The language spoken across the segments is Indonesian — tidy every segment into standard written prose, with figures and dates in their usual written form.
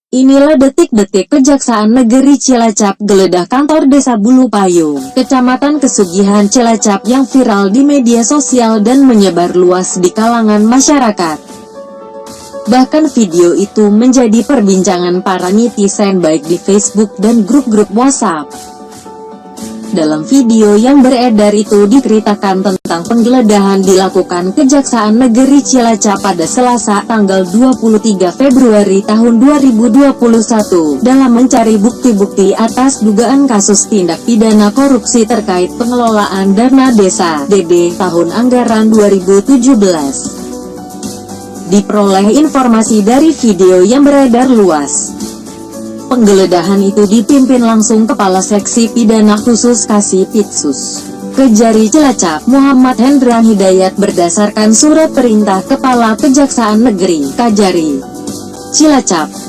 Inilah detik-detik Kejaksaan Negeri Cilacap geledah kantor Desa Bulu Payung, Kecamatan Kesugihan Cilacap yang viral di media sosial dan menyebar luas di kalangan masyarakat. Bahkan video itu menjadi perbincangan para netizen baik di Facebook dan grup-grup WhatsApp. Dalam video yang beredar itu diceritakan tentang penggeledahan dilakukan Kejaksaan Negeri Cilacap pada Selasa tanggal 23 Februari tahun 2021 dalam mencari bukti-bukti atas dugaan kasus tindak pidana korupsi terkait pengelolaan dana desa (DD) tahun anggaran 2017. Diperoleh informasi dari video yang beredar luas. Penggeledahan itu dipimpin langsung Kepala Seksi Pidana Khusus Kasipitsus Kejari Cilacap, Muhammad Hendra Hidayat berdasarkan surat perintah Kepala Kejaksaan Negeri Kajari Cilacap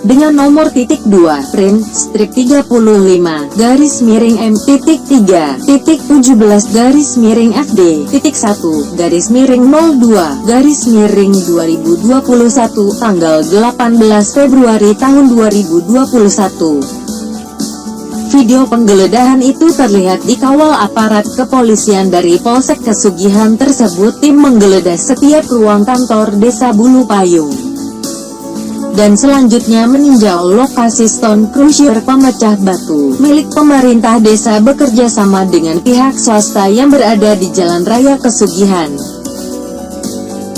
dengan nomor .2 print strip 35-17-FD.1-02-2021 tanggal 18 Februari tahun 2021. Video penggeledahan itu terlihat dikawal aparat kepolisian dari Polsek Kesugihan tersebut. Tim menggeledah setiap ruang kantor Desa Bulu Payung dan selanjutnya meninjau lokasi stone crusher pemecah batu milik pemerintah desa bekerja sama dengan pihak swasta yang berada di Jalan Raya Kesugihan.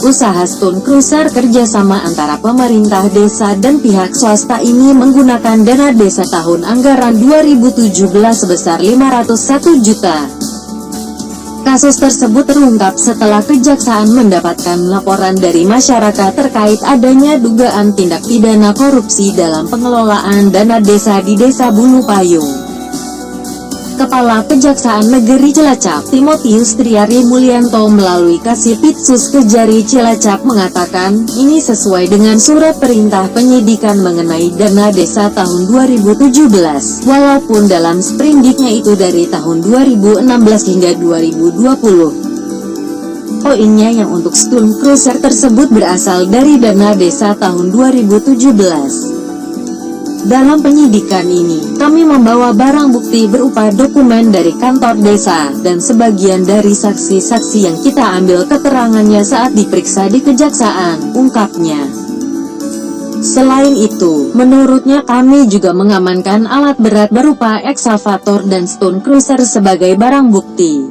Usaha stone crusher kerjasama antara pemerintah desa dan pihak swasta ini menggunakan dana desa tahun anggaran 2017 sebesar 501 juta. Kasus tersebut terungkap setelah Kejaksaan mendapatkan laporan dari masyarakat terkait adanya dugaan tindak pidana korupsi dalam pengelolaan dana desa di Desa Bulu Payung. Kepala Kejaksaan Negeri Cilacap, Timotius Triari Mulyanto melalui Kasipitsus Kejari Cilacap mengatakan, ini sesuai dengan surat perintah penyidikan mengenai dana desa tahun 2017, walaupun dalam sprindiknya itu dari tahun 2016 hingga 2020. Poinnya yang untuk stone crusher tersebut berasal dari dana desa tahun 2017. Dalam penyidikan ini, kami membawa barang bukti berupa dokumen dari kantor desa, dan sebagian dari saksi-saksi yang kita ambil keterangannya saat diperiksa di Kejaksaan, ungkapnya. Selain itu, menurutnya kami juga mengamankan alat berat berupa ekskavator dan stone crusher sebagai barang bukti.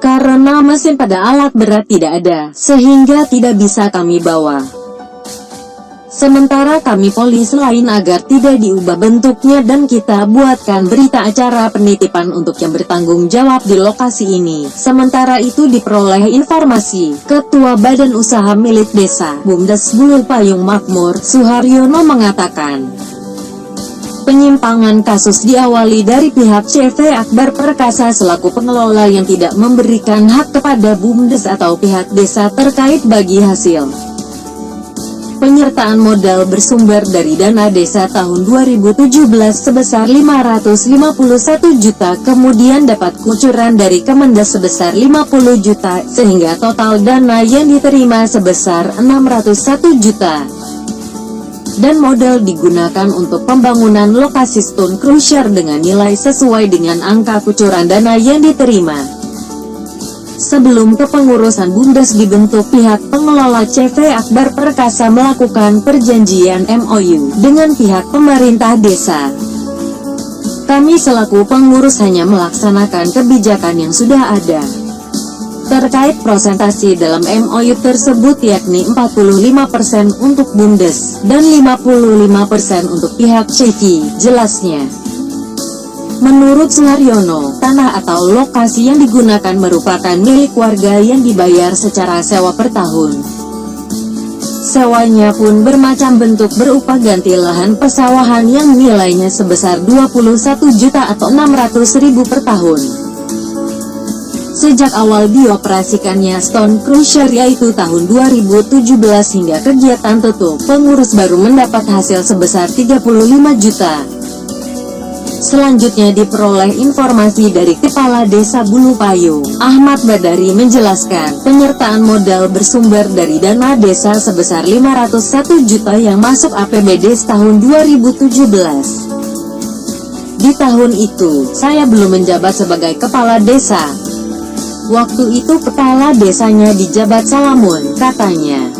Karena mesin pada alat berat tidak ada, sehingga tidak bisa kami bawa. Sementara kami polis lain agar tidak diubah bentuknya dan kita buatkan berita acara penitipan untuk yang bertanggung jawab di lokasi ini. Sementara itu diperoleh informasi, Ketua Badan Usaha Milik Desa, Bumdes Bulu Payung Makmur, Suharyono mengatakan, penyimpangan kasus diawali dari pihak CV Akbar Perkasa selaku pengelola yang tidak memberikan hak kepada Bumdes atau pihak desa terkait bagi hasil penyertaan modal bersumber dari dana desa tahun 2017 sebesar 551 juta kemudian dapat kucuran dari Kemendes sebesar 50 juta sehingga total dana yang diterima sebesar 601 juta. Dan modal digunakan untuk pembangunan lokasi stone crusher dengan nilai sesuai dengan angka kucuran dana yang diterima. Sebelum kepengurusan Bumdes dibentuk, pihak pengelola CV Akbar Perkasa melakukan perjanjian MOU dengan pihak pemerintah desa. Kami selaku pengurus hanya melaksanakan kebijakan yang sudah ada. Terkait prosentasi dalam MOU tersebut yakni 45% untuk Bumdes, dan 55% untuk pihak CV, jelasnya. Menurut Suharyono, tanah atau lokasi yang digunakan merupakan milik warga yang dibayar secara sewa per tahun. Sewanya pun bermacam bentuk berupa ganti lahan persawahan yang nilainya sebesar 21 juta atau 600.000 per tahun. Sejak awal dioperasikannya stone crusher yaitu tahun 2017 hingga kegiatan tutup, pengurus baru mendapat hasil sebesar 35 juta. Selanjutnya diperoleh informasi dari Kepala Desa Bulu Payung, Ahmad Badari menjelaskan, penyertaan modal bersumber dari dana desa sebesar 501 juta yang masuk APBD tahun 2017. Di tahun itu, saya belum menjabat sebagai kepala desa. Waktu itu kepala desanya dijabat Salamun, katanya.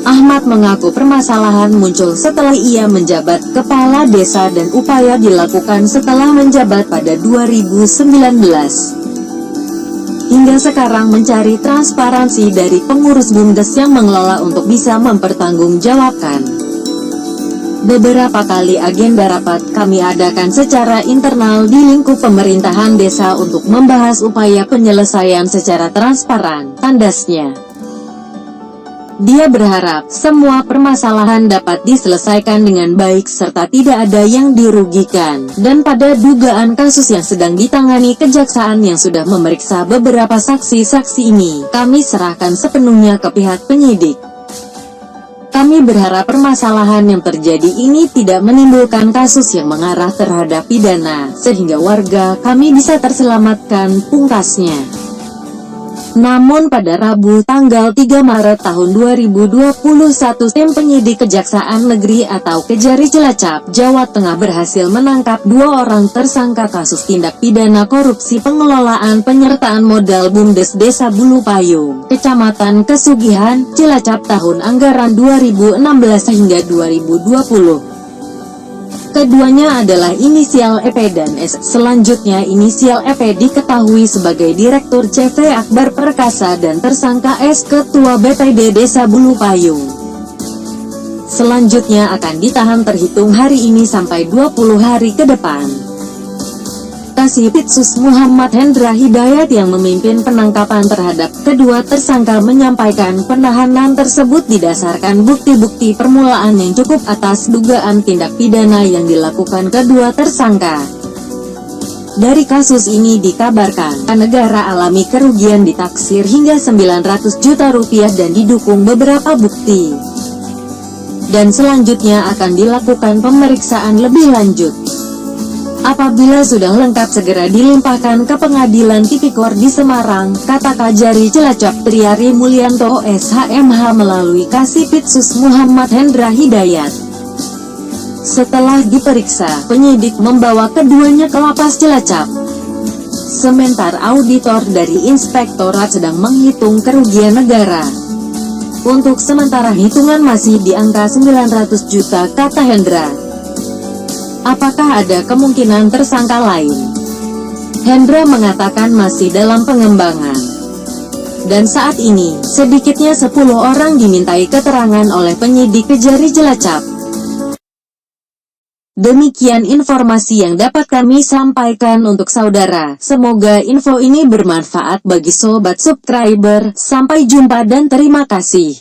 Ahmad mengaku permasalahan muncul setelah ia menjabat kepala desa dan upaya dilakukan setelah menjabat pada 2019. Hingga sekarang mencari transparansi dari pengurus BUMDes yang mengelola untuk bisa mempertanggungjawabkan. Beberapa kali agenda rapat kami adakan secara internal di lingkup pemerintahan desa untuk membahas upaya penyelesaian secara transparan, tandasnya. Dia berharap semua permasalahan dapat diselesaikan dengan baik serta tidak ada yang dirugikan. Dan pada dugaan kasus yang sedang ditangani kejaksaan yang sudah memeriksa beberapa saksi-saksi ini, kami serahkan sepenuhnya ke pihak penyidik. Kami berharap permasalahan yang terjadi ini tidak menimbulkan kasus yang mengarah terhadap pidana, sehingga warga kami bisa terselamatkan, pungkasnya. Namun pada Rabu tanggal 3 Maret tahun 2021 tim penyidik Kejaksaan Negeri atau Kejari Cilacap, Jawa Tengah berhasil menangkap 2 orang tersangka kasus tindak pidana korupsi pengelolaan penyertaan modal BUMDes Desa Bulu Payung, Kecamatan Kesugihan, Cilacap tahun anggaran 2016 hingga 2020. Keduanya adalah inisial EP dan S. Selanjutnya inisial EP diketahui sebagai Direktur CV Akbar Perkasa dan tersangka S Ketua BPD Desa Bulu Payung. Selanjutnya akan ditahan terhitung hari ini sampai 20 hari ke depan. Kasipitsus Muhammad Hendra Hidayat yang memimpin penangkapan terhadap kedua tersangka menyampaikan penahanan tersebut didasarkan bukti-bukti permulaan yang cukup atas dugaan tindak pidana yang dilakukan kedua tersangka. Dari kasus ini dikabarkan, negara alami kerugian ditaksir hingga 900 juta rupiah dan didukung beberapa bukti. Dan selanjutnya akan dilakukan pemeriksaan lebih lanjut. Apabila sudah lengkap segera dilimpahkan ke Pengadilan Tipikor di Semarang, kata Kajari Cilacap Triari Mulyanto SHMH melalui Kasipitsus Muhammad Hendra Hidayat. Setelah diperiksa, penyidik membawa keduanya ke Lapas Cilacap. Sementara auditor dari Inspektorat sedang menghitung kerugian negara. Untuk sementara hitungan masih di angka 900 juta, kata Hendra. Apakah ada kemungkinan tersangka lain? Hendra mengatakan masih dalam pengembangan. Dan saat ini, sedikitnya 10 orang dimintai keterangan oleh penyidik Kejari Cilacap. Demikian informasi yang dapat kami sampaikan untuk saudara. Semoga info ini bermanfaat bagi sobat subscriber. Sampai jumpa dan terima kasih.